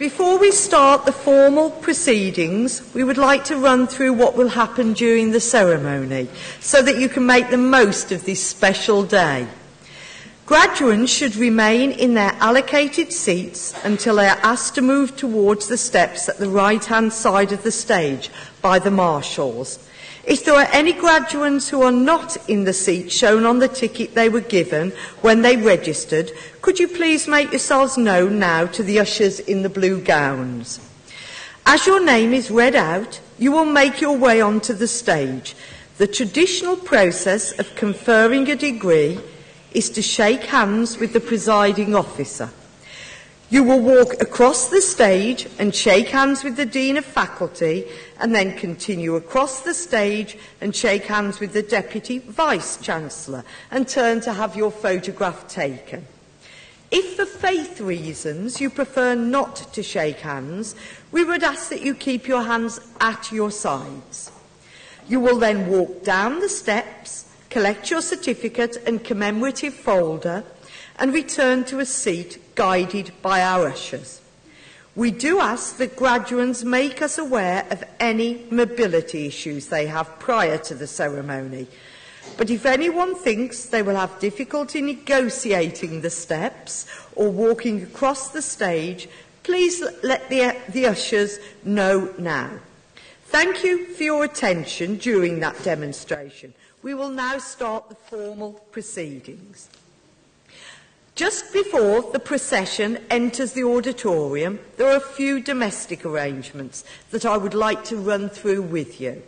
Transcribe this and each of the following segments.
Before we start the formal proceedings, we would like to run through what will happen during the ceremony so that you can make the most of this special day. Graduates should remain in their allocated seats until they are asked to move towards the steps at the right-hand side of the stage by the marshals. If there are any graduates who are not in the seat shown on the ticket they were given when they registered, could you please make yourselves known now to the ushers in the blue gowns? As your name is read out, you will make your way onto the stage. The traditional process of conferring a degree is to shake hands with the presiding officer. You will walk across the stage and shake hands with the Dean of Faculty, and then continue across the stage and shake hands with the Deputy Vice-Chancellor and turn to have your photograph taken. If for faith reasons you prefer not to shake hands, we would ask that you keep your hands at your sides. You will then walk down the steps, collect your certificate and commemorative folder, and return to a seat guided by our ushers. We do ask that graduates make us aware of any mobility issues they have prior to the ceremony. But if anyone thinks they will have difficulty negotiating the steps or walking across the stage, please let the ushers know now. Thank you for your attention during that demonstration. We will now start the formal proceedings. Just before the procession enters the auditorium, there are a few domestic arrangements that I would like to run through with you.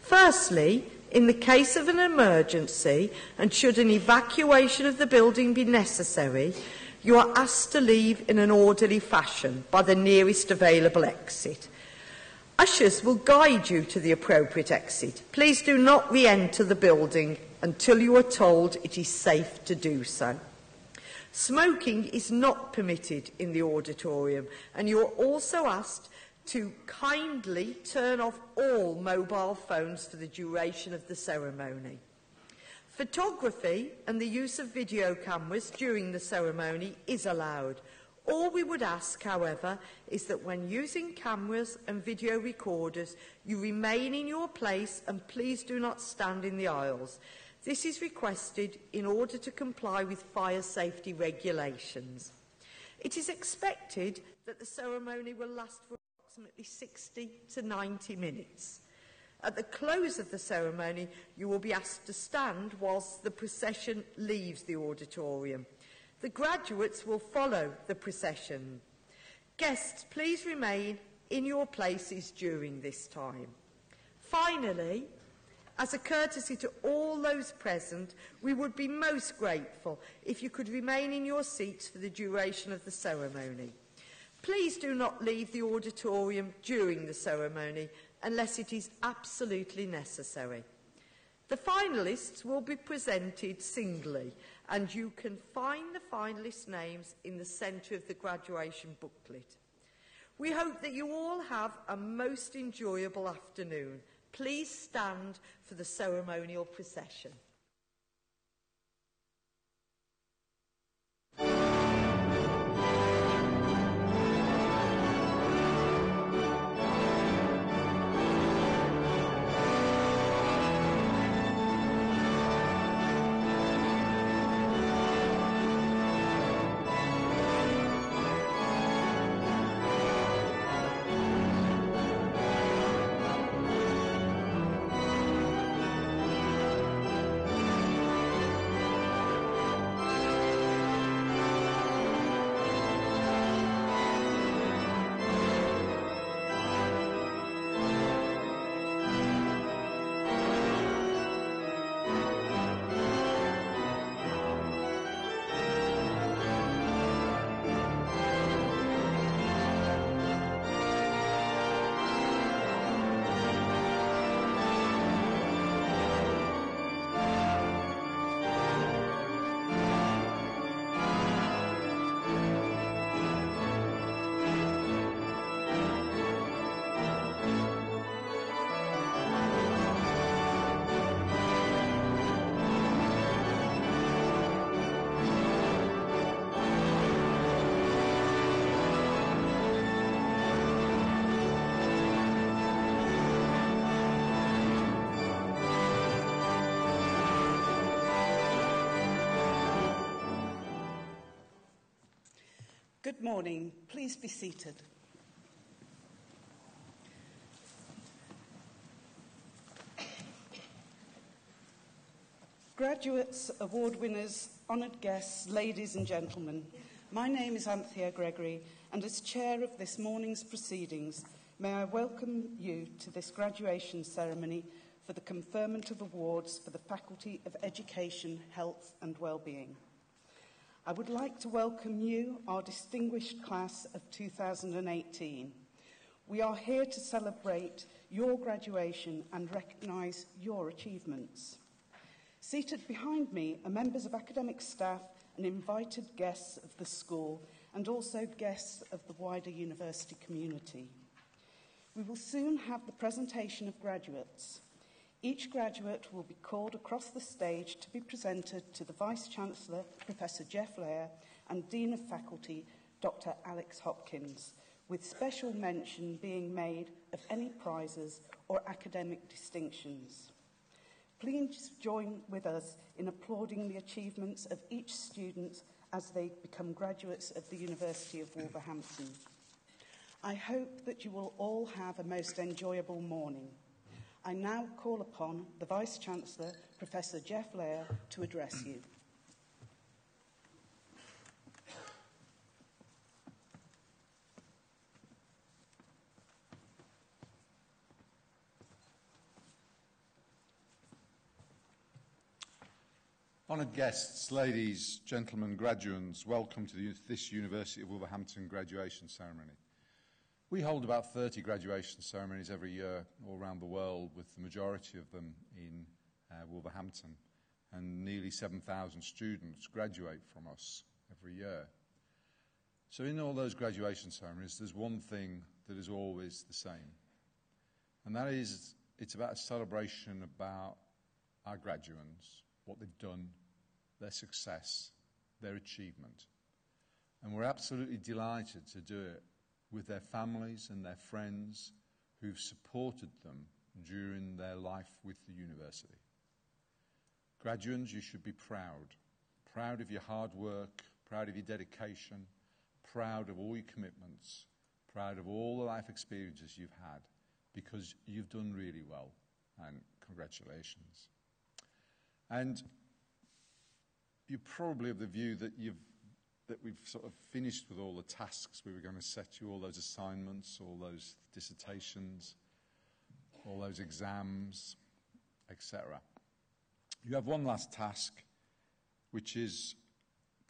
Firstly, in the case of an emergency, and should an evacuation of the building be necessary, you are asked to leave in an orderly fashion by the nearest available exit. Ushers will guide you to the appropriate exit. Please do not re-enter the building until you are told it is safe to do so. Smoking is not permitted in the auditorium, and you are also asked to kindly turn off all mobile phones for the duration of the ceremony. Photography and the use of video cameras during the ceremony is allowed. All we would ask, however, is that when using cameras and video recorders, you remain in your place and please do not stand in the aisles. This is requested in order to comply with fire safety regulations. It is expected that the ceremony will last for approximately 60 to 90 minutes. At the close of the ceremony, you will be asked to stand whilst the procession leaves the auditorium. The graduates will follow the procession. Guests, please remain in your places during this time. Finally, as a courtesy to all those present, we would be most grateful if you could remain in your seats for the duration of the ceremony. Please do not leave the auditorium during the ceremony unless it is absolutely necessary. The finalists will be presented singly, and you can find the finalists' names in the centre of the graduation booklet. We hope that you all have a most enjoyable afternoon. Please stand for the ceremonial procession. Good morning. Please be seated. Graduates, award winners, honoured guests, ladies and gentlemen, my name is Anthea Gregory, and as chair of this morning's proceedings, may I welcome you to this graduation ceremony for the conferment of awards for the Faculty of Education, Health and Wellbeing. I would like to welcome you, our distinguished class of 2018. We are here to celebrate your graduation and recognise your achievements. Seated behind me are members of academic staff and invited guests of the school, and also guests of the wider university community. We will soon have the presentation of graduates. Each graduate will be called across the stage to be presented to the Vice-Chancellor, Professor Jeff Lair, and Dean of Faculty, Dr. Alex Hopkins, with special mention being made of any prizes or academic distinctions. Please join with us in applauding the achievements of each student as they become graduates of the University of Wolverhampton. I hope that you will all have a most enjoyable morning. I now call upon the Vice-Chancellor, Professor Jeff Lair, to address you. Honoured guests, ladies, gentlemen, graduands, welcome to this University of Wolverhampton graduation ceremony. We hold about 30 graduation ceremonies every year all around the world, with the majority of them in Wolverhampton, and nearly 7,000 students graduate from us every year. So in all those graduation ceremonies, there's one thing that is always the same, and that is it's about a celebration about our graduands, what they've done, their success, their achievement. And we're absolutely delighted to do it with their families and their friends who've supported them during their life with the university. Graduands, you should be proud. Proud of your hard work, proud of your dedication, proud of all your commitments, proud of all the life experiences you've had, because you've done really well, and congratulations. And you're probably of the view that we've sort of finished with all the tasks we were going to set you, all those assignments, all those dissertations, all those exams, etc. You have one last task, which is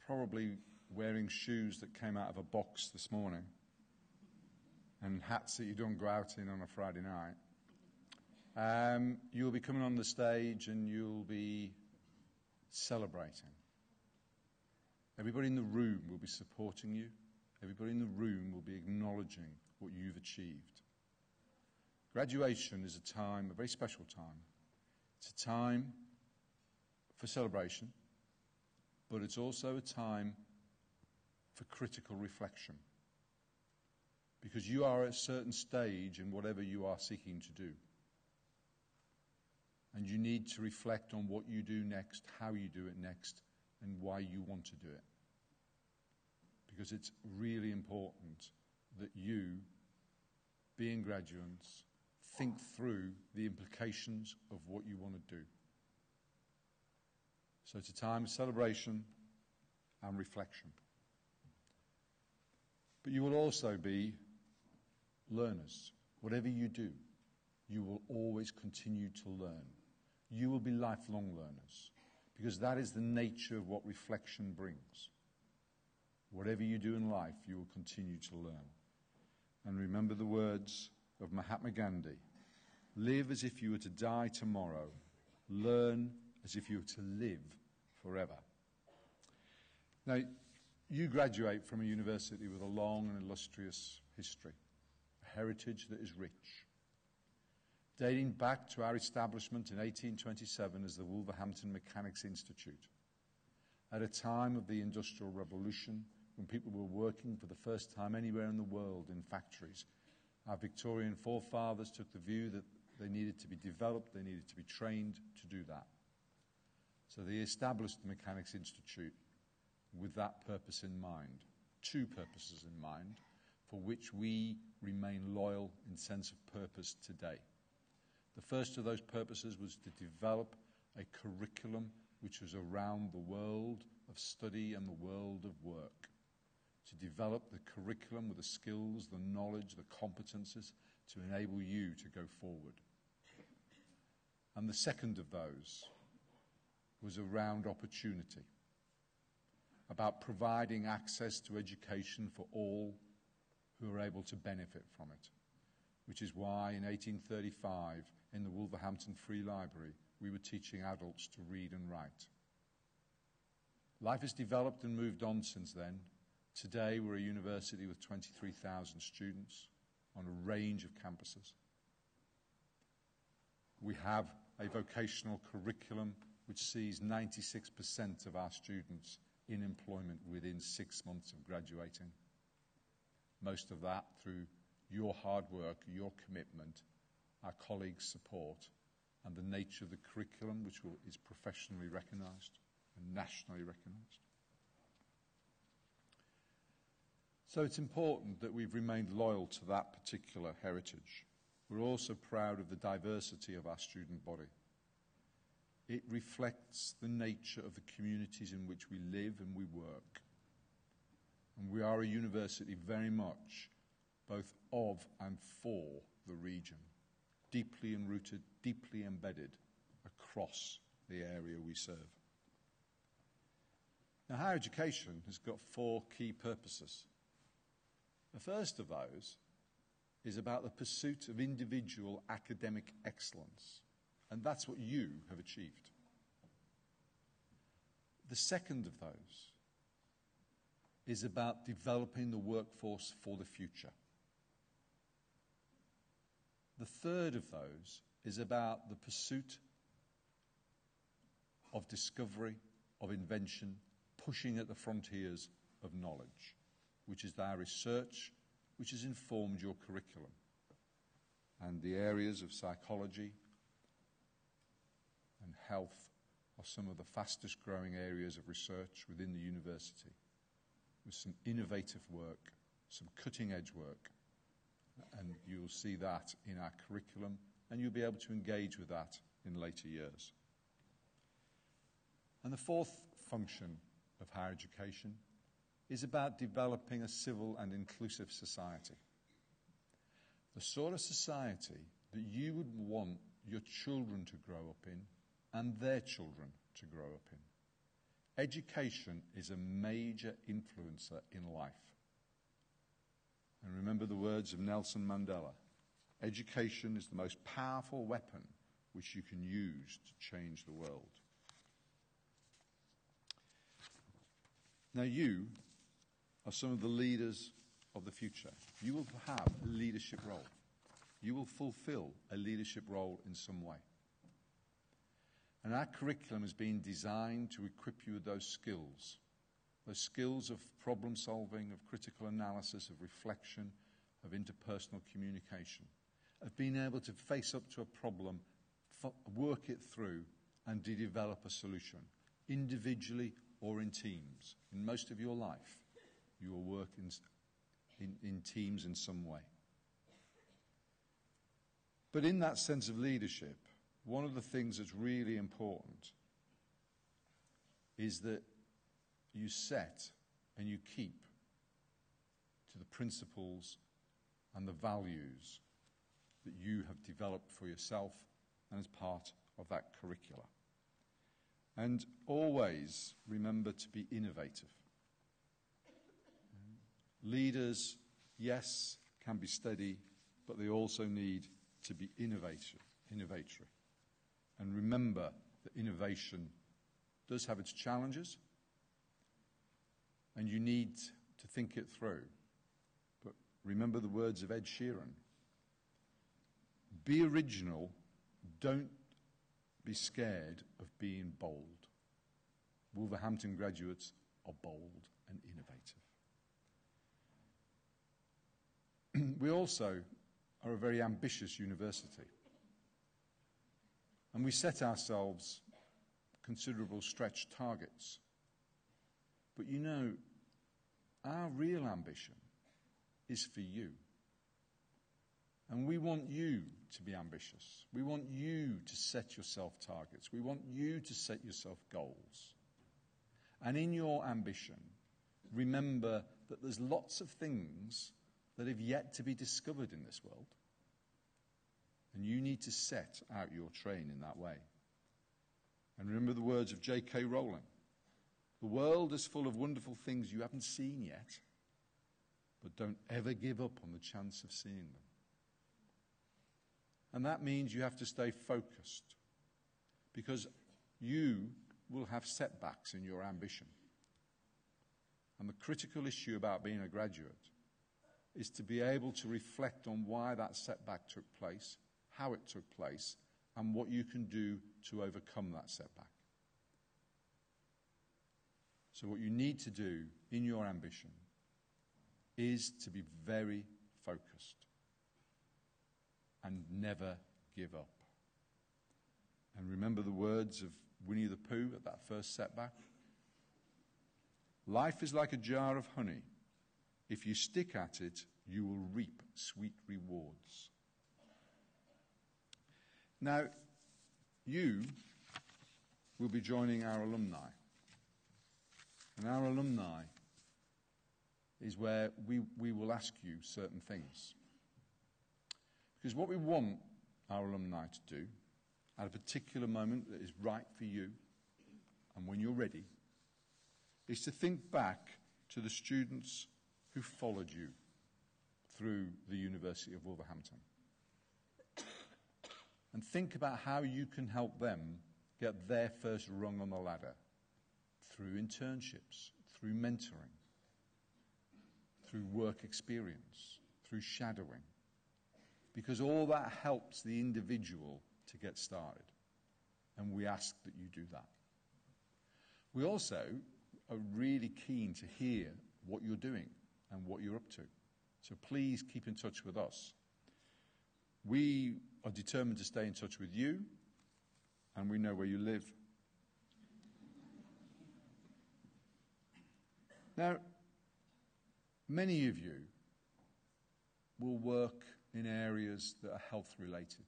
probably wearing shoes that came out of a box this morning and hats that you don't go out in on a Friday night. You'll be coming on the stage and you'll be celebrating. Everybody in the room will be supporting you. Everybody in the room will be acknowledging what you've achieved. Graduation is a time, a very special time. It's a time for celebration, but it's also a time for critical reflection. Because you are at a certain stage in whatever you are seeking to do. And you need to reflect on what you do next, how you do it next, and why you want to do it. Because it's really important that you, being graduates, think through the implications of what you want to do. So it's a time of celebration and reflection. But you will also be learners. Whatever you do, you will always continue to learn. You will be lifelong learners, because that is the nature of what reflection brings. Whatever you do in life, you will continue to learn. And remember the words of Mahatma Gandhi: live as if you were to die tomorrow, learn as if you were to live forever. Now, you graduate from a university with a long and illustrious history, a heritage that is rich, dating back to our establishment in 1827 as the Wolverhampton Mechanics Institute, at a time of the Industrial Revolution when people were working for the first time anywhere in the world in factories. Our Victorian forefathers took the view that they needed to be developed, they needed to be trained to do that. So they established the Mechanics Institute with that purpose in mind, two purposes in mind, for which we remain loyal in sense of purpose today. The first of those purposes was to develop a curriculum which was around the world of study and the world of work. To develop the curriculum with the skills, the knowledge, the competences to enable you to go forward. And the second of those was around opportunity, about providing access to education for all who are able to benefit from it, which is why in 1835 in the Wolverhampton Free Library we were teaching adults to read and write. Life has developed and moved on since then. Today we're a university with 23,000 students on a range of campuses. We have a vocational curriculum which sees 96% of our students in employment within 6 months of graduating. Most of that through your hard work, your commitment, our colleagues' support, and the nature of the curriculum, which is professionally recognised and nationally recognised. So it's important that we've remained loyal to that particular heritage. We're also proud of the diversity of our student body. It reflects the nature of the communities in which we live and we work. And we are a university very much both of and for the region, deeply enrooted, deeply embedded across the area we serve. Now, higher education has got 4 key purposes. The first of those is about the pursuit of individual academic excellence, and that's what you have achieved. The second of those is about developing the workforce for the future. The third of those is about the pursuit of discovery, of invention, pushing at the frontiers of knowledge, which is our research, which has informed your curriculum. And the areas of psychology and health are some of the fastest growing areas of research within the university, with some innovative work, some cutting edge work. And you'll see that in our curriculum, and you'll be able to engage with that in later years. And the fourth function of higher education is about developing a civil and inclusive society. The sort of society that you would want your children to grow up in and their children to grow up in. Education is a major influencer in life. And remember the words of Nelson Mandela. Education is the most powerful weapon which you can use to change the world. Now you are some of the leaders of the future. You will have a leadership role. You will fulfill a leadership role in some way. And our curriculum has been designed to equip you with those skills of problem solving, of critical analysis, of reflection, of interpersonal communication, of being able to face up to a problem, work it through, and to develop a solution, individually or in teams. In most of your life, you will work in teams in some way. But in that sense of leadership, one of the things that's really important is that you set and you keep to the principles and the values that you have developed for yourself and as part of that curricula. And always remember to be innovative. Leaders, yes, can be steady, but they also need to be innovatory. And remember that innovation does have its challenges, and you need to think it through. But remember the words of Ed Sheeran. Be original, don't be scared of being bold. Wolverhampton graduates are bold and innovative. We also are a very ambitious university. And we set ourselves considerable stretch targets. But you know, our real ambition is for you. And we want you to be ambitious. We want you to set yourself targets. We want you to set yourself goals. And in your ambition, remember that there's lots of things that have yet to be discovered in this world. And you need to set out your train in that way. And remember the words of J.K. Rowling. The world is full of wonderful things you haven't seen yet, but don't ever give up on the chance of seeing them. And that means you have to stay focused, because you will have setbacks in your ambition. And the critical issue about being a graduate is to be able to reflect on why that setback took place, how it took place, and what you can do to overcome that setback. So what you need to do in your ambition is to be very focused and never give up. And remember the words of Winnie the Pooh at that first setback. Life is like a jar of honey. If you stick at it, you will reap sweet rewards. Now, you will be joining our alumni. And our alumni is where we will ask you certain things. Because what we want our alumni to do at a particular moment that is right for you, and when you're ready, is to think back to the students who followed you through the University of Wolverhampton. And think about how you can help them get their first rung on the ladder through internships, through mentoring, through work experience, through shadowing. Because all that helps the individual to get started. And we ask that you do that. We also are really keen to hear what you're doing and what you're up to. So please keep in touch with us. We are determined to stay in touch with you, and we know where you live. Now, many of you will work in areas that are health related.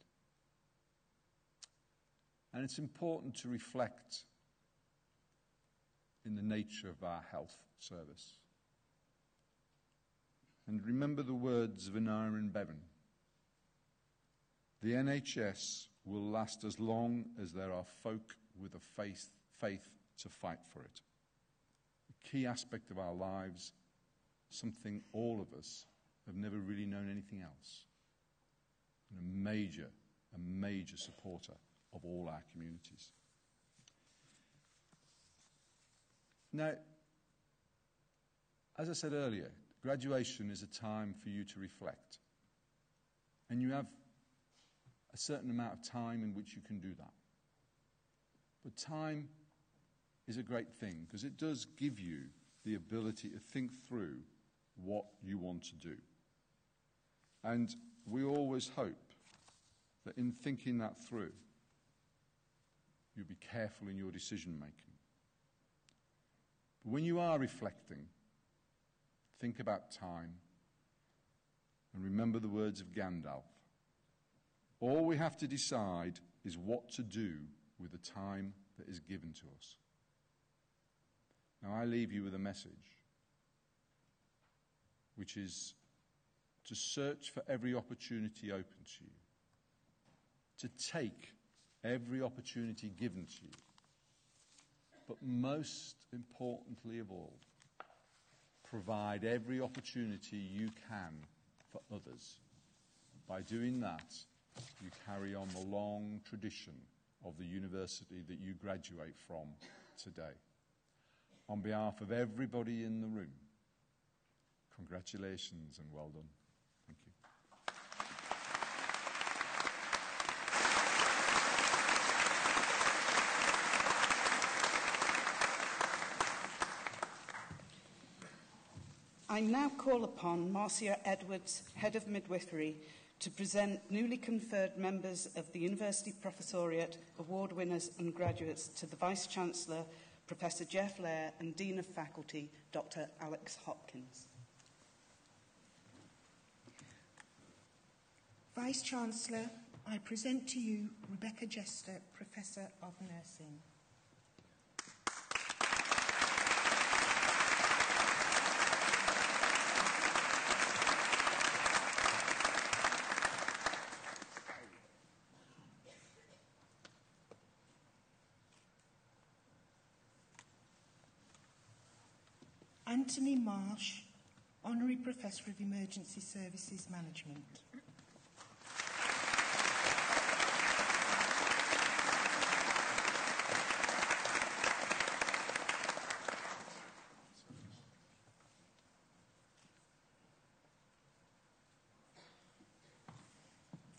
And it's important to reflect in the nature of our health service. And remember the words of Anara and Bevan. The NHS will last as long as there are folk with a faith to fight for it. A key aspect of our lives, something all of us have never really known anything else. And a major supporter of all our communities. Now, as I said earlier, graduation is a time for you to reflect. And you have a certain amount of time in which you can do that. But time is a great thing because it does give you the ability to think through what you want to do. And we always hope that in thinking that through, you'll be careful in your decision making. But when you are reflecting, think about time and remember the words of Gandalf. All we have to decide is what to do with the time that is given to us. Now I leave you with a message, which is to search for every opportunity open to you, to take every opportunity given to you, but most importantly of all, provide every opportunity you can for others. By doing that, you carry on the long tradition of the university that you graduate from today. On behalf of everybody in the room, congratulations and well done. Thank you. I now call upon Marcia Edwards, Head of Midwifery, to present newly conferred members of the University Professoriate, award winners and graduates to the Vice-Chancellor, Professor Jeff Lair, and Dean of Faculty, Dr. Alex Hopkins. Vice-Chancellor, I present to you Rebecca Jester, Professor of Nursing. Anthony Marsh, Honorary Professor of Emergency Services Management.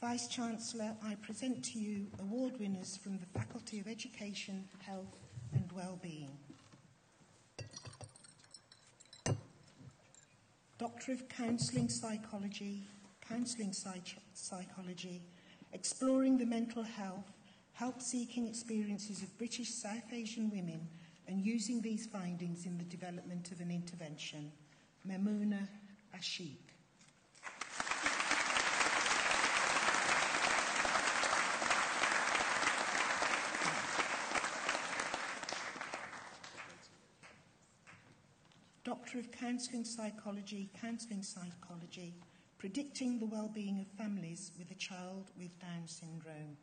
Vice-Chancellor, I present to you award winners from the Faculty of Education, Health and Wellbeing. Doctor of Counselling Psychology, exploring the mental health, help-seeking experiences of British South Asian women and using these findings in the development of an intervention. Mamouna Ashik. Doctor of Counselling Psychology, predicting the well-being of families with a child with Down syndrome.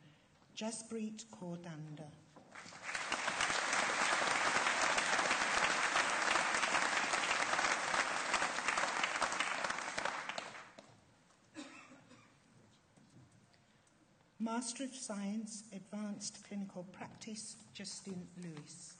Jaspreet Kaur Danda. Master of Science, Advanced Clinical Practice, Justin Lewis.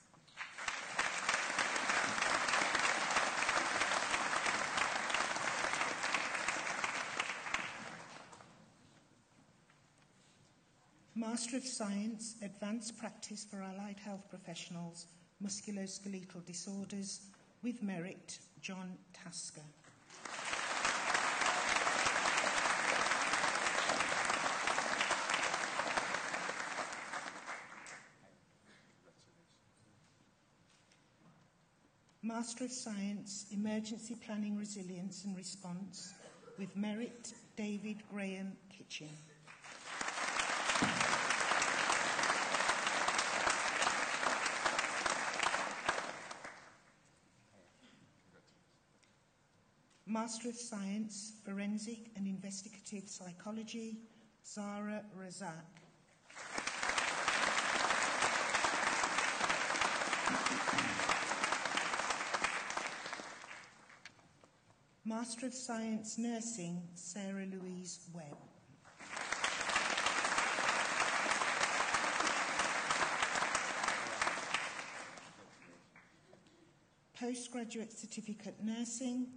Master of Science, Advanced Practice for Allied Health Professionals, Musculoskeletal Disorders, with Merit, John Tasker. Master of Science, Emergency Planning, Resilience and Response, with Merit, David Graham Kitchen. Master of Science, Forensic and Investigative Psychology, Zara Razak. Master of Science, Nursing, Sarah Louise Webb. Postgraduate Certificate, Nursing,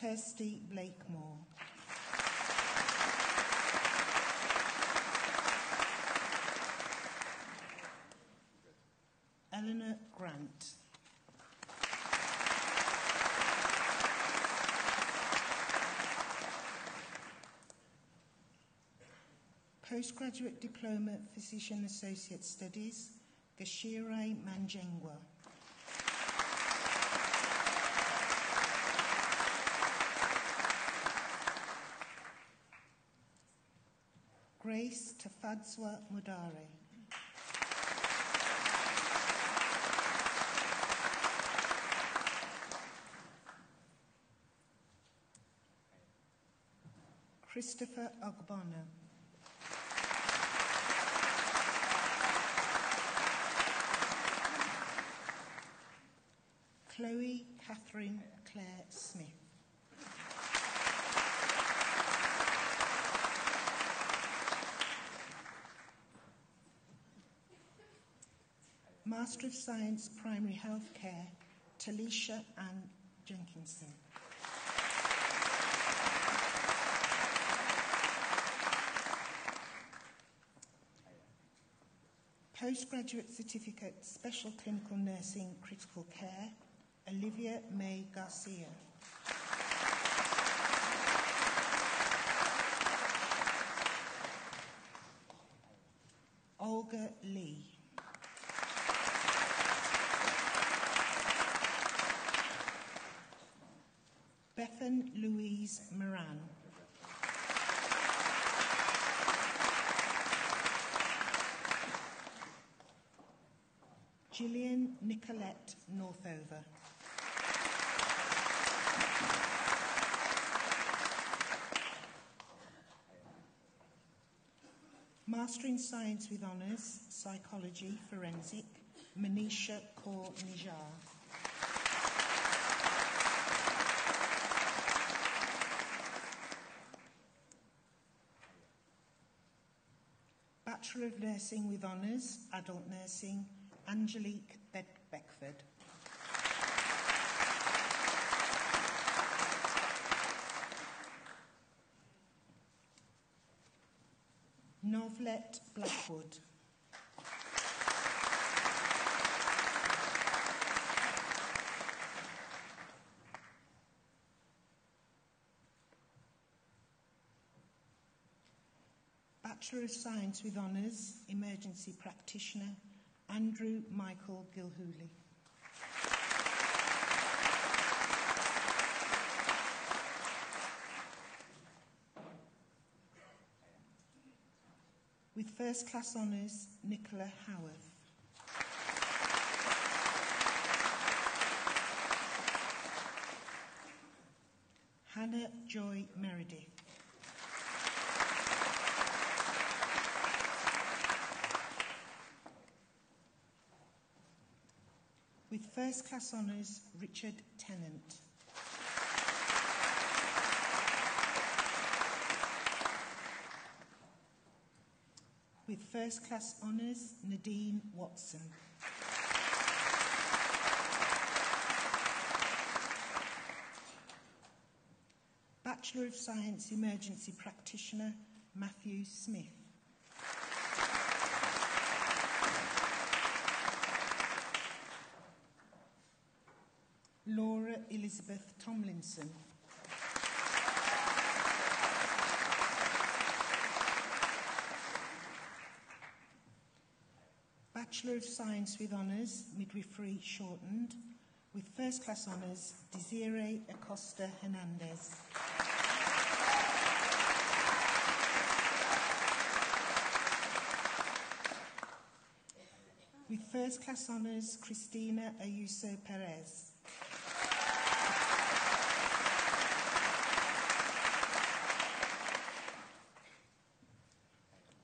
Kirsty Blakemore. Eleanor Grant. Postgraduate Diploma, Physician Associate Studies, Gashire Manjengwa. Grace Tafadzwa Mudare. Christopher Ogbonna. Chloe Catherine Claire Smith. Master of Science, Primary Health Care, Talisha Ann Jenkinson. Postgraduate Certificate, Special Clinical Nursing, Critical Care, Olivia May Garcia. Olga Lee. Bethan Louise Moran. Gillian Nicolette Northover. Master in Science with Honours, Psychology, Forensic, Manisha Kaur Nijar. Bachelor of Nursing with Honours, Adult Nursing, Angelique Beckford. Novlet Blackwood. Bachelor of Science with Honours, Emergency Practitioner, Andrew Michael Gilhooly. With First Class Honours, Nicola Howarth. Hannah Joy Meredith. With First Class Honours, Richard Tennant. First Class Honours, Nadine Watson. Bachelor of Science, Emergency Practitioner, Matthew Smith. Laura Elizabeth Tomlinson. Bachelor of Science with Honours, Midwifery Shortened, with First Class Honours, Desiree Acosta Hernandez. With First Class Honours, Cristina Ayuso Perez.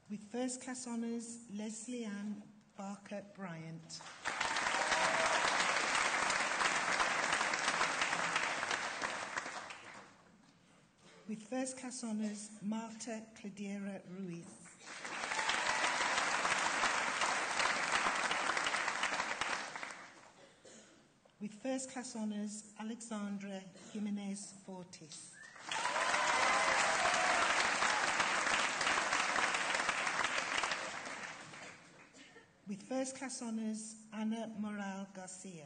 With First Class Honours, Leslie Ann Barker Bryant. With First Class Honours, Marta Cladera Ruiz. With First Class Honours, Alexandra Jimenez Fortis. With First Class Honours, Ana Moral Garcia.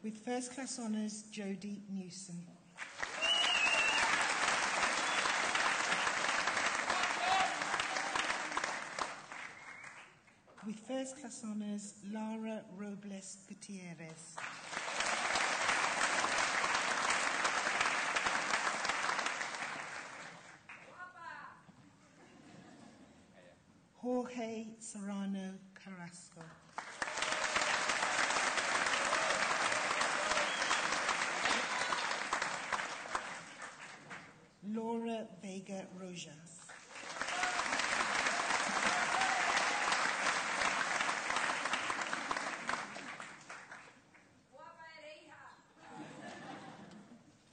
With First Class Honours, Jodie Newson. With First Class Honours, Lara Robles Gutierrez. Jorge Serrano Carrasco. Laura Vega Rojas.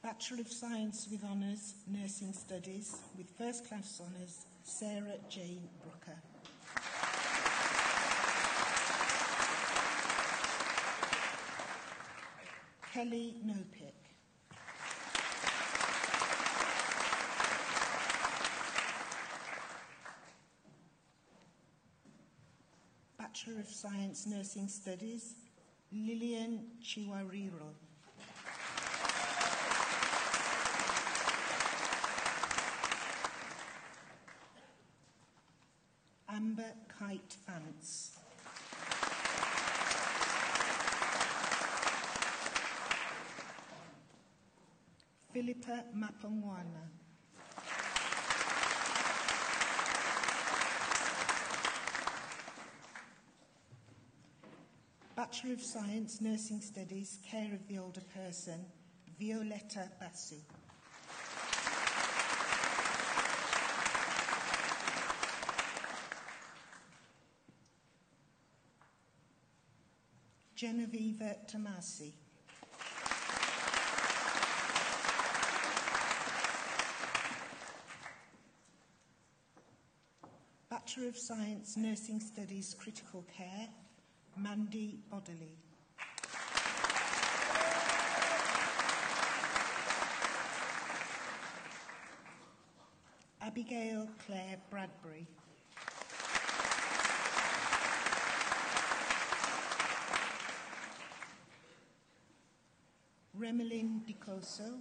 Bachelor of Science with Honours, Nursing Studies, with First Class Honours, Sarah Jane Brooker. Kelly Nopick. Bachelor of Science, Nursing Studies, Lillian Chiwariro. Amber Kite Vance. Philippa Mapangwana. Bachelor of Science, Nursing Studies, Care of the Older Person, Violetta Basu. Genevieve Tomasi. Bachelor of Science, Nursing Studies, Critical Care, Mandy Bodley. Abigail Claire Bradbury. Remelin Dicoso.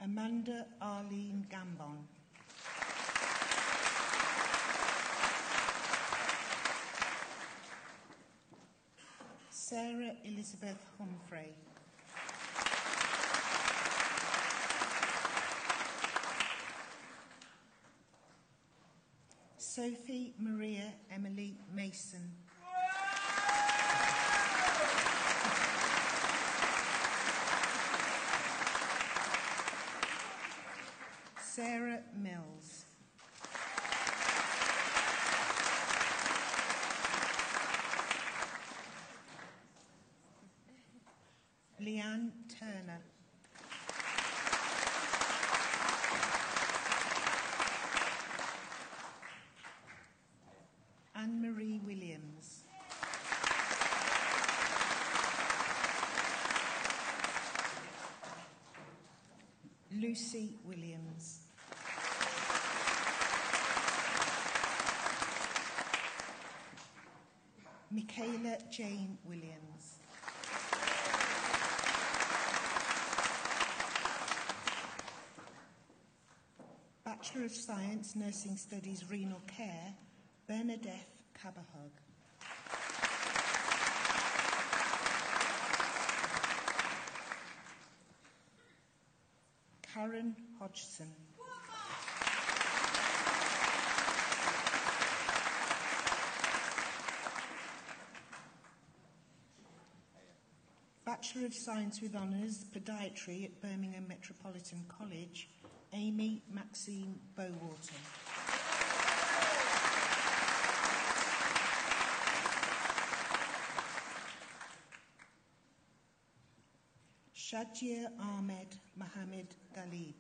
Amanda Arlene Gambon. Sarah Elizabeth Humphrey. Sophie Maria Emily Mason. Sarah Mills. Anne Turner. Anne-Marie Williams. Lucy Williams. Michaela Jane Williams. Bachelor of Science, Nursing Studies, Renal Care, Bernadette Cabahug. Karen Hodgson. Bachelor of Science with Honours, Podiatry at Birmingham Metropolitan College, Amy Maxine Bowarton. Shajir Ahmed Mohammed Galib.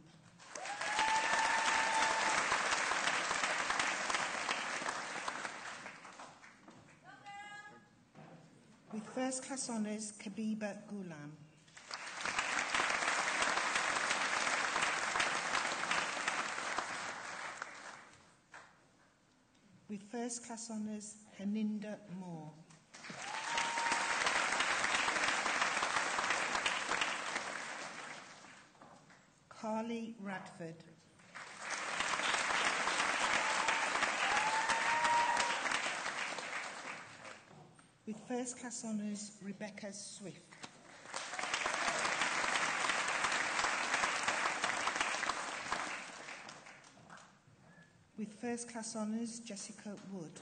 With First Class Honours, Kabiba Ghulam. With First Class Honours, Haninda Moore. Carly Radford. With First Class Honours, Rebecca Swift. With First Class Honours, Jessica Wood.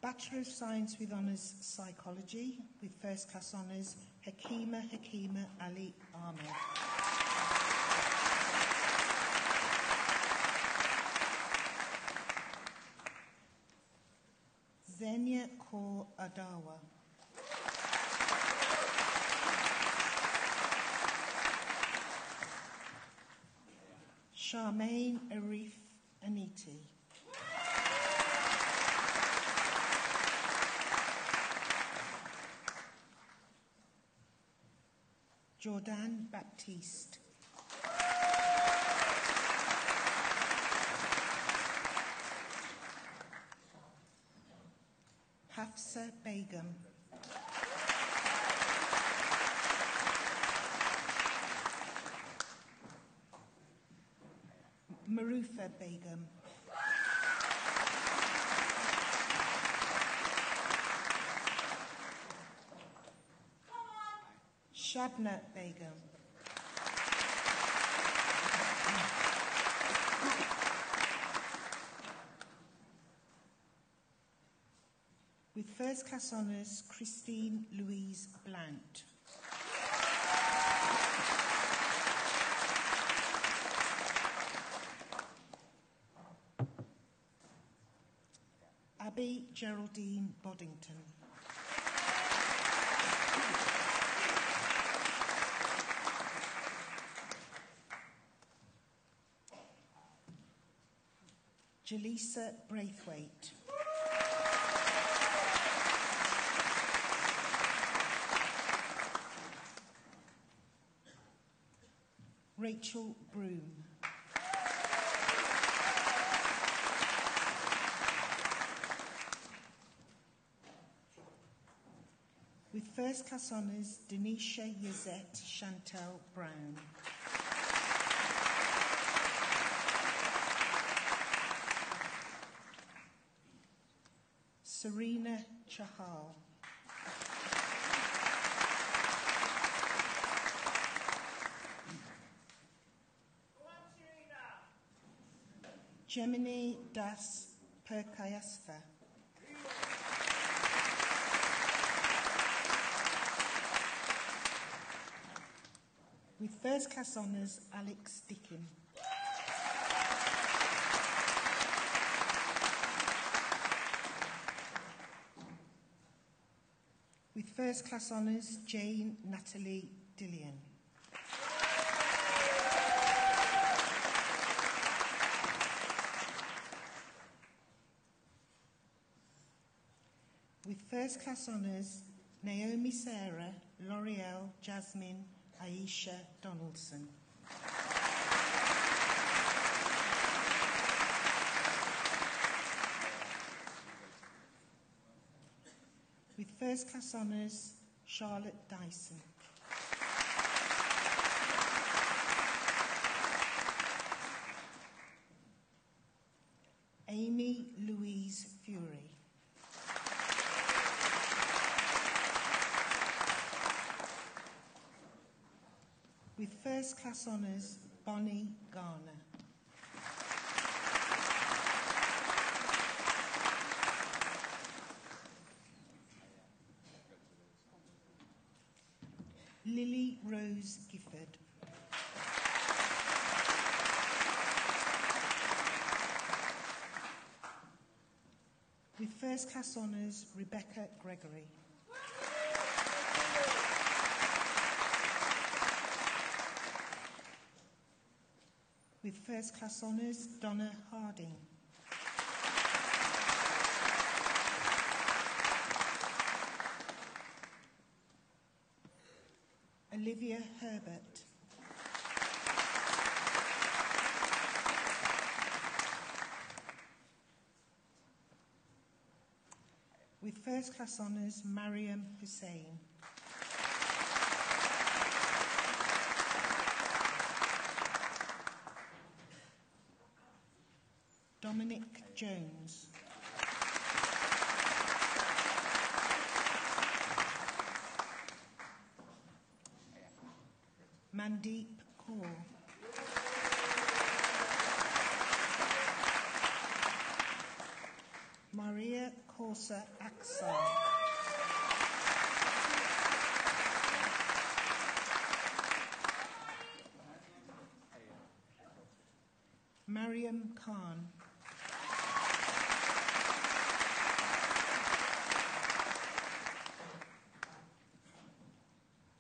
Bachelor of Science with Honours, Psychology. With First Class Honours, Hakima Ali Ahmed. Zenia Kaur Adawa. Charmaine Arif Aniti. Jordan Baptiste. Hafsa Begum. Marufa Begum. Shabna Begum. With First Class Honours, Christine Louise Blount. Abby Geraldine Boddington. Jaleesa Braithwaite. Rachel Broom. With First Class Honours, Denisha Yazette Chantel Brown. Serena Chahal. Gemini Das Perkayasva. With First Class Honours, Alex Dickin. With first class honours, Jane Natalie Dillion. With first class honours, Naomi Sarah, L'Oreal, Jasmine, Aisha Donaldson. With first class honours, Charlotte Dyson. Amy Louise Fury. With first class honours, Bonnie Garner. Lily Rose Gifford. With first class honours, Rebecca Gregory. With first class honours, Donna Harding. Olivia Herbert. With first class honours, Mariam Hussain. Dominic Jones. Mandeep Kaur. Maria Corsa Aksar. Mariam Khan.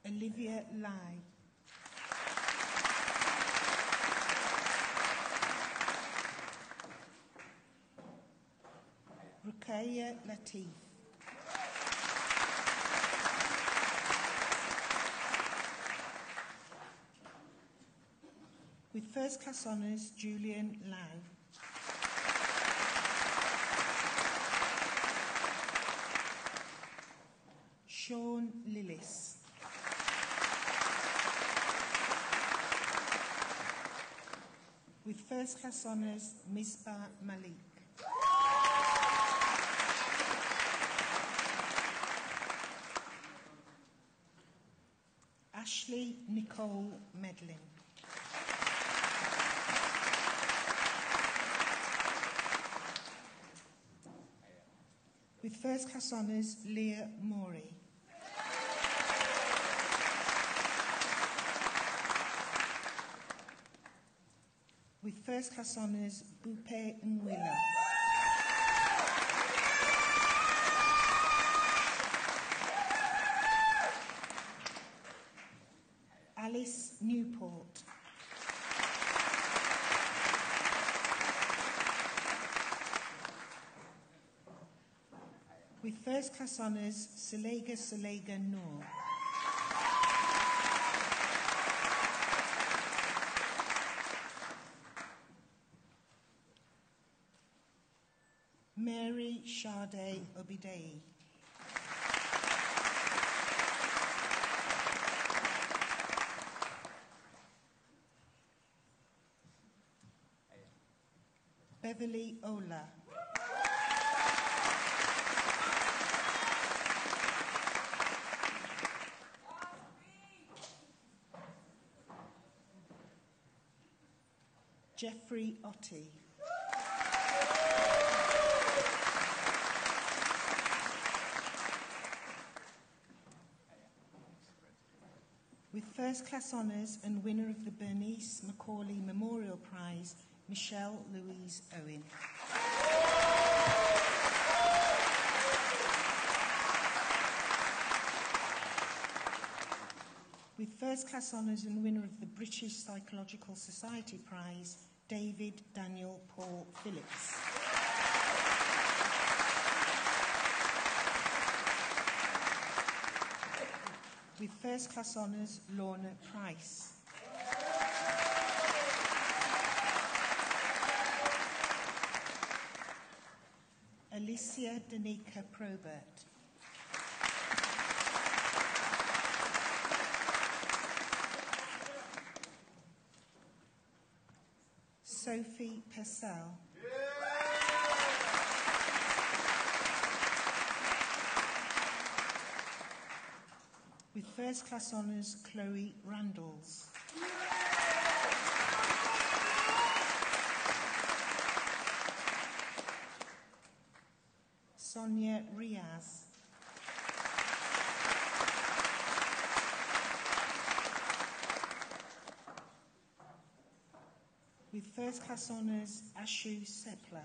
Olivia Lai. Ruqayya Latif. With first class honours, Julian Lau. Sean Lillis. With first class honours, Misbah Malik. Ashley Nicole Medlin. With first class honours, Leah Morey. With first class honours, Bupe Nwila. Alice Newport. With first class honours, Salega Noor. Mary Sade Obidei. Beverly Ola. Jeffrey Otti. With first class honours and winner of the Bernice Macaulay Memorial Prize, Michelle Louise Owen. first class honours and winner of the British Psychological Society Prize, David Daniel Paul Phillips. With first class honours, Lorna Price. Alicia Danica Probert. Sophie Purcell. With first class honours, Chloe Randalls. Sonia Riaz. With first class honours, Ashu Sepla.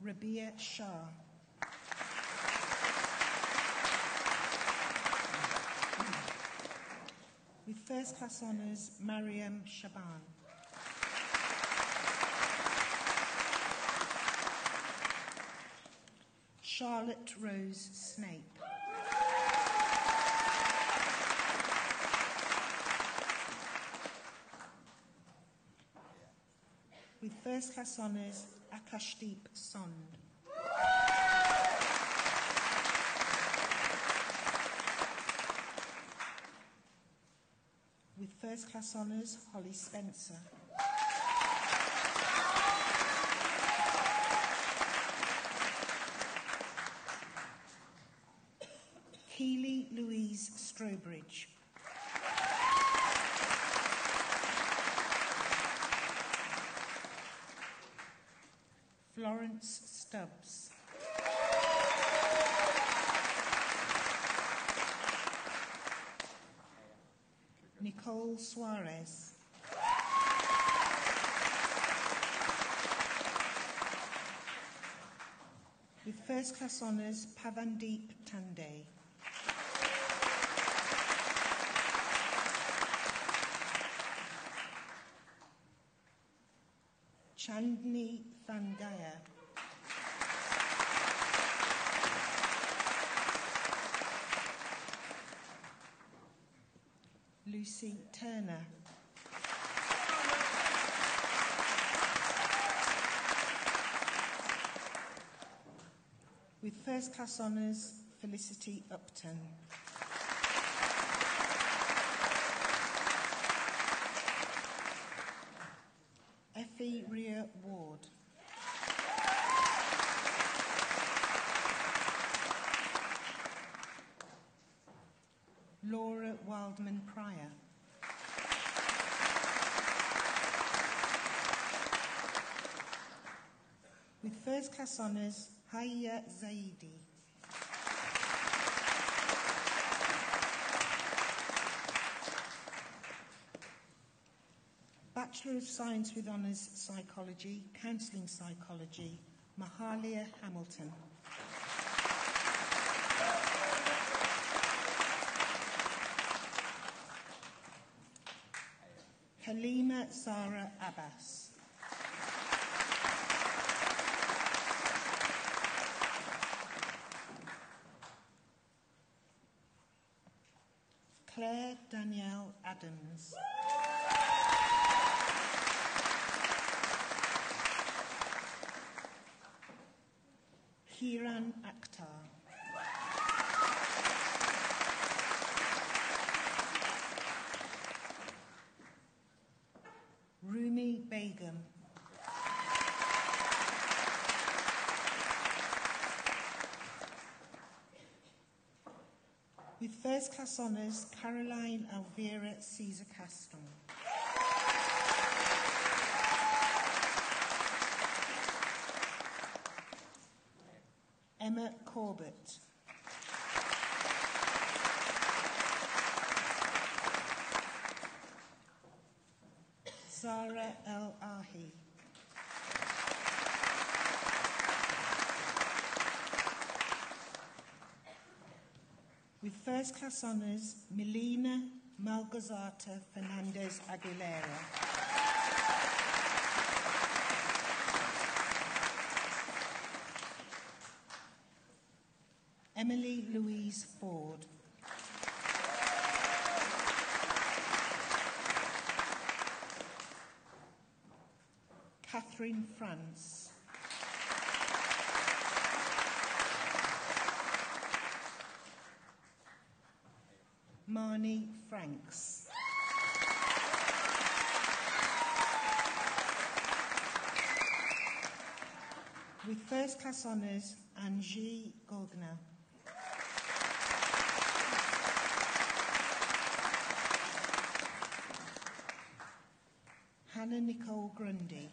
Rabia Shah. With first class honours, Mariam Shaban. Charlotte Rose Snape. With first class honours, Akashdeep Sond. With first class honours, Holly Spencer. Keely Louise Strobridge. Florence Stubbs. Nicole Suarez. With first class honours, Pavandeep Tande. Chandni Thangaya. Lucy Turner. With first class honours, Felicity Upton. Effie Rhea Ward. Laura Wildman Pryor. With first class honours, Hayya Zaidi. Bachelor of Science with Honours Psychology, Counselling Psychology, Mahalia Hamilton. Halima Zara Abbas. Claire Danielle Adams. Kiran Akhtar. Rumi Begum. With first class honours, Caroline Elvira Caesar Castron. Emma Corbett. Zara El Ahi. With first class honours, Melina Malgozata Fernandez Aguilera. Emily Louise Ford. Catherine France. Marnie Franks. With first class honours, Angie Gogna. Hannah Nicole Grundy.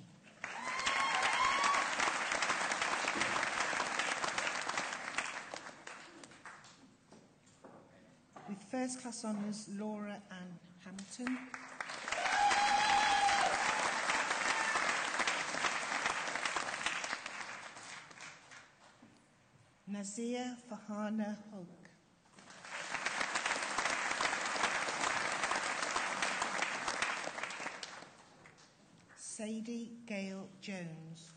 With first class honours, Laura Ann Hamilton. Nazia Fahana Hoke. Sadie Gale Jones.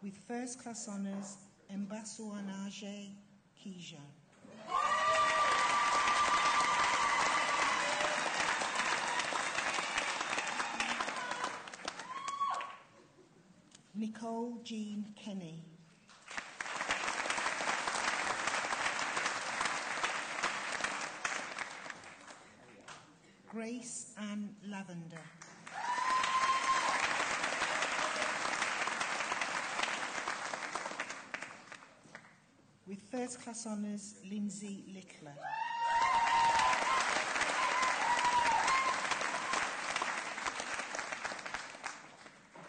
With first class honours, Mbasuanaje Kija. Nicole Jean Kenny. Grace Ann Lavender. With first class honours, Lindsay Littler.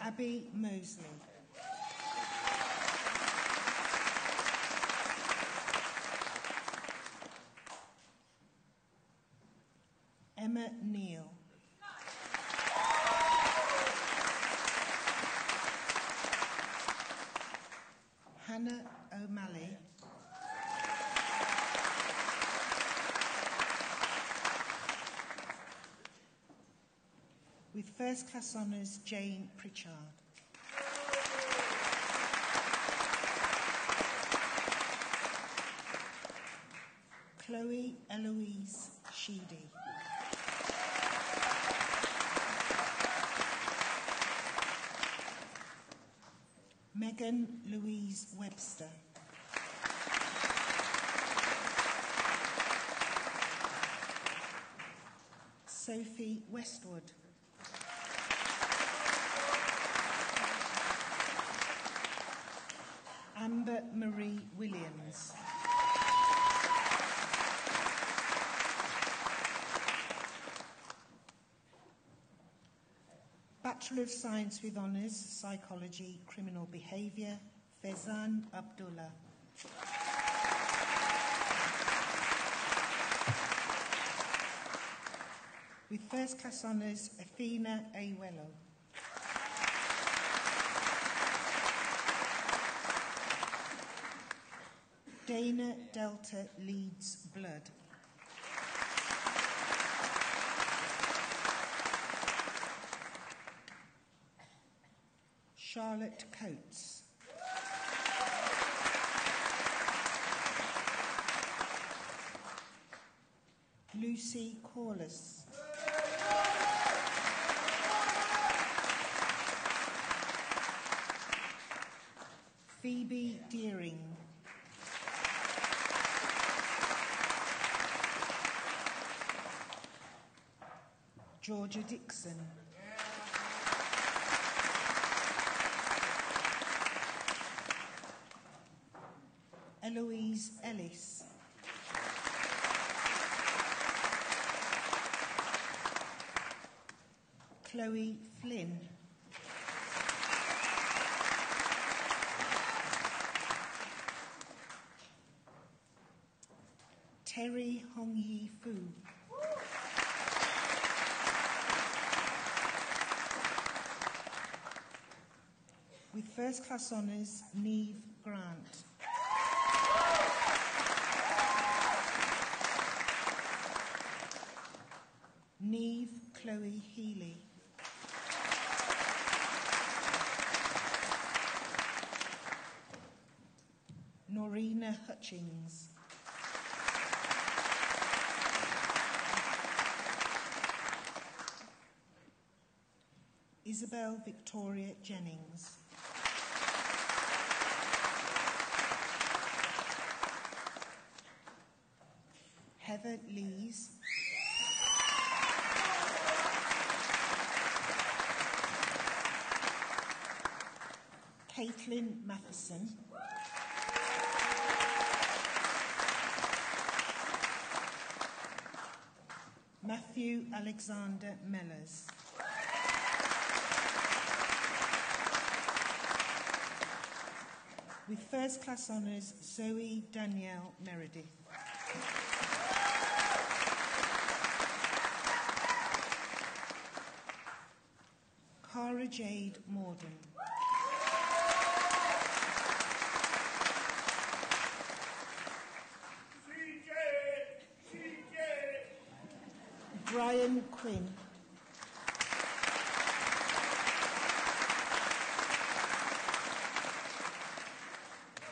Abby Mosley. Emma Neal. Hannah O'Malley. With first class honours, Jane Pritchard. Chloe Eloise Sheedy. Megan Louise Webster. Sophie Westwood. Amber Marie Williams. Bachelor of Science with Honours, Psychology, Criminal Behaviour, Fezan Abdullah. With first class honours, Athena Awello. Dana Delta Leeds Blood. Charlotte Coates. Lucy Corliss. Phoebe Deering. Georgia Dixon. Eloise Ellis. Chloe Flynn. Terry Hong-Yi Fu. With first class honours, Neve Grant. Neve Chloe Healy. Norina Hutchings. Isabel Victoria Jennings. Heather Lees. Caitlin Matheson. Matthew Alexander Mellors. With first class honours, Zoe Danielle Meredith. Cara Jade Morden. Brian Quinn.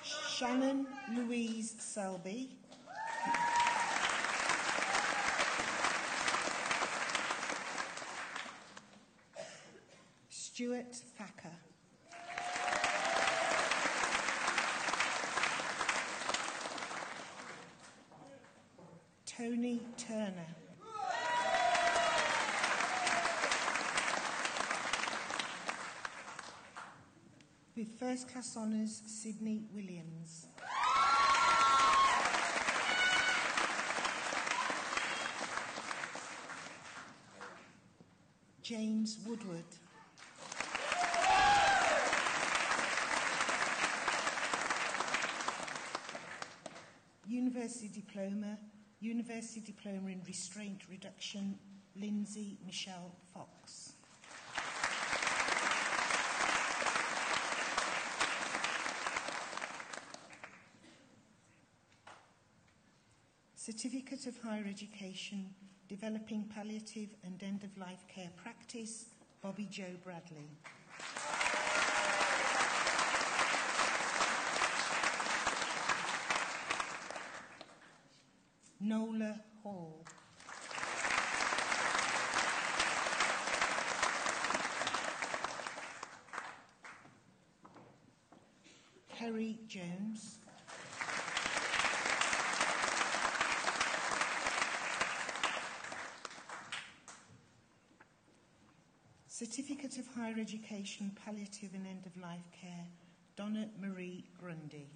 Shannon Louise Selby. Stuart Thacker. Tony Turner. With first class honours, Sydney Williams. James Woodward. University Diploma in Restraint Reduction, Lindsay Michelle Fox. Certificate of Higher Education, Developing Palliative and End-of-Life Care Practice, Bobby Jo Bradley. Nola Hall. Kerry Jones. Certificate of Higher Education, Palliative and End-of-Life Care, Donna Marie Grundy.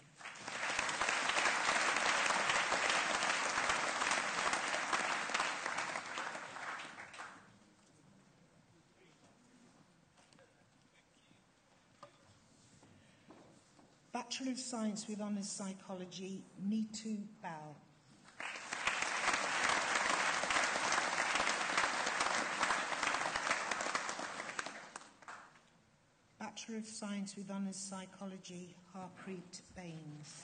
Bachelor of Science with Honours Psychology, Neetu Bal. Bachelor of Science with Honours Psychology, Harpreet Baines.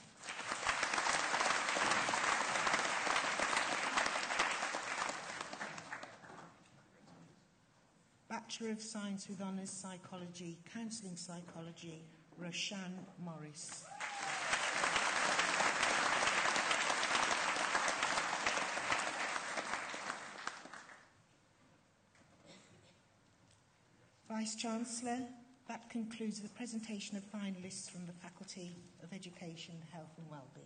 Bachelor of Science with Honours Psychology, Counselling Psychology, Roshan Morris. Vice-Chancellor, that concludes the presentation of finalists from the Faculty of Education, Health and Wellbeing.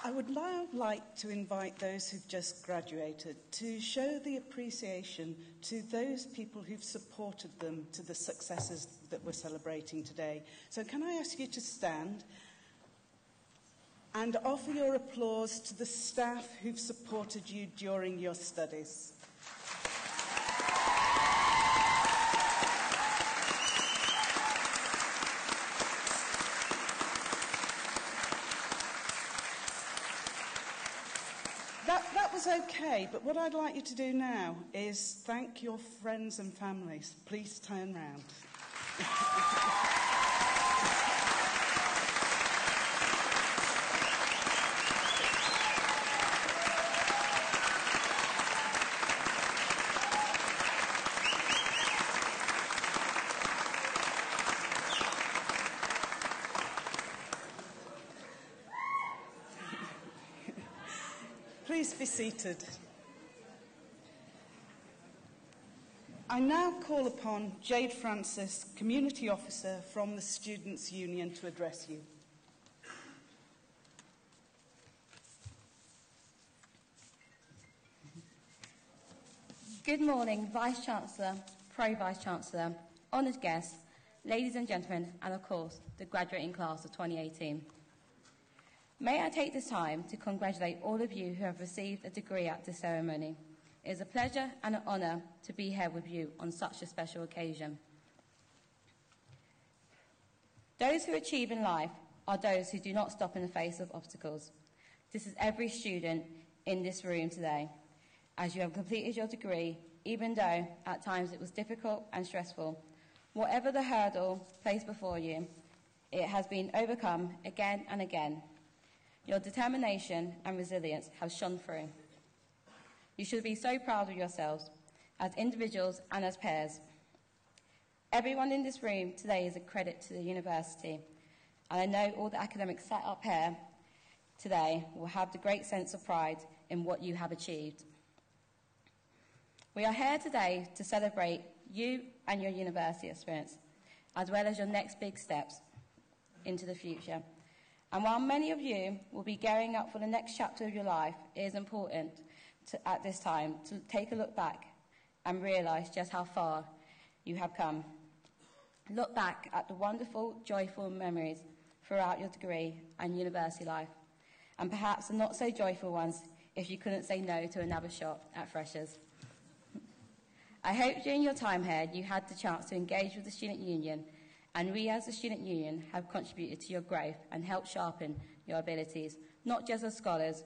I would now like to invite those who've just graduated to show the appreciation to those people who've supported them to the successes that we're celebrating today. So can I ask you to stand and offer your applause to the staff who've supported you during your studies. was okay, but what I'd like you to do now is thank your friends and families. Please turn round. Please be seated. I now call upon Jade Francis, Community Officer from the Students' Union, to address you. Good morning, Vice-Chancellor, Pro-Vice-Chancellor, honoured guests, ladies and gentlemen, and of course, the graduating class of 2018. May I take this time to congratulate all of you who have received a degree at this ceremony. It is a pleasure and an honour to be here with you on such a special occasion. Those who achieve in life are those who do not stop in the face of obstacles. This is every student in this room today, as you have completed your degree, even though at times it was difficult and stressful. Whatever the hurdle placed before you, it has been overcome again and again. Your determination and resilience have shone through. You should be so proud of yourselves as individuals and as pairs. Everyone in this room today is a credit to the university, and I know all the academics sat up here today will have the great sense of pride in what you have achieved. We are here today to celebrate you and your university experience, as well as your next big steps into the future. And while many of you will be gearing up for the next chapter of your life, it is important at this time to take a look back and realise just how far you have come. Look back at the wonderful, joyful memories throughout your degree and university life, and perhaps the not so joyful ones if you couldn't say no to another shot at Freshers. I hope during your time here you had the chance to engage with the Student Union, and we as the Student Union have contributed to your growth and helped sharpen your abilities, not just as scholars,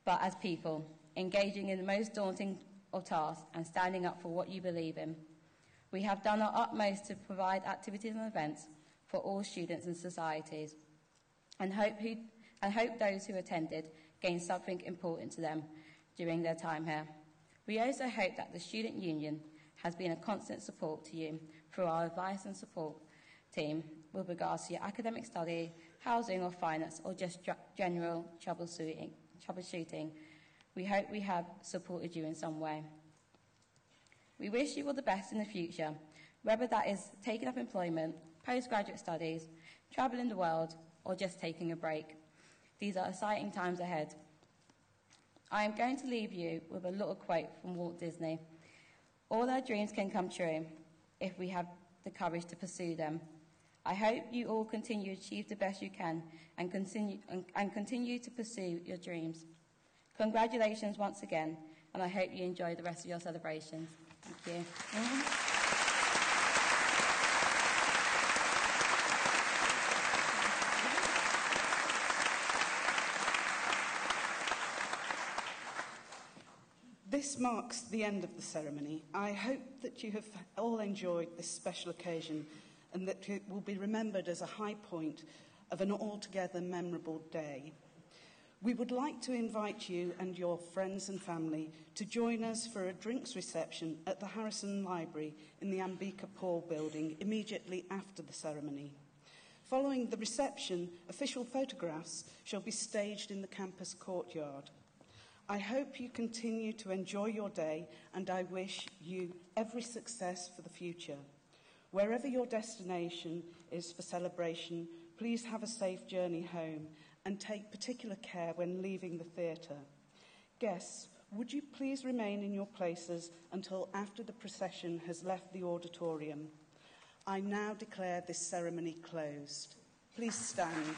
but as people, engaging in the most daunting of tasks and standing up for what you believe in. We have done our utmost to provide activities and events for all students and societies, and hope those who attended gained something important to them during their time here. We also hope that the Student Union has been a constant support to you through our advice and support team with regards to your academic study, housing or finance, or just general troubleshooting. We hope we have supported you in some way. We wish you all the best in the future, whether that is taking up employment, postgraduate studies, travelling the world, or just taking a break. These are exciting times ahead. I am going to leave you with a little quote from Walt Disney. All our dreams can come true if we have the courage to pursue them. I hope you all continue to achieve the best you can and continue to pursue your dreams. Congratulations once again, and I hope you enjoy the rest of your celebrations. Thank you. This marks the end of the ceremony. I hope that you have all enjoyed this special occasion and that it will be remembered as a high point of an altogether memorable day. We would like to invite you and your friends and family to join us for a drinks reception at the Harrison Library in the Ambika Paul building immediately after the ceremony. Following the reception, official photographs shall be staged in the campus courtyard. I hope you continue to enjoy your day, and I wish you every success for the future. Wherever your destination is for celebration, please have a safe journey home and take particular care when leaving the theatre. Guests, would you please remain in your places until after the procession has left the auditorium? I now declare this ceremony closed. Please stand.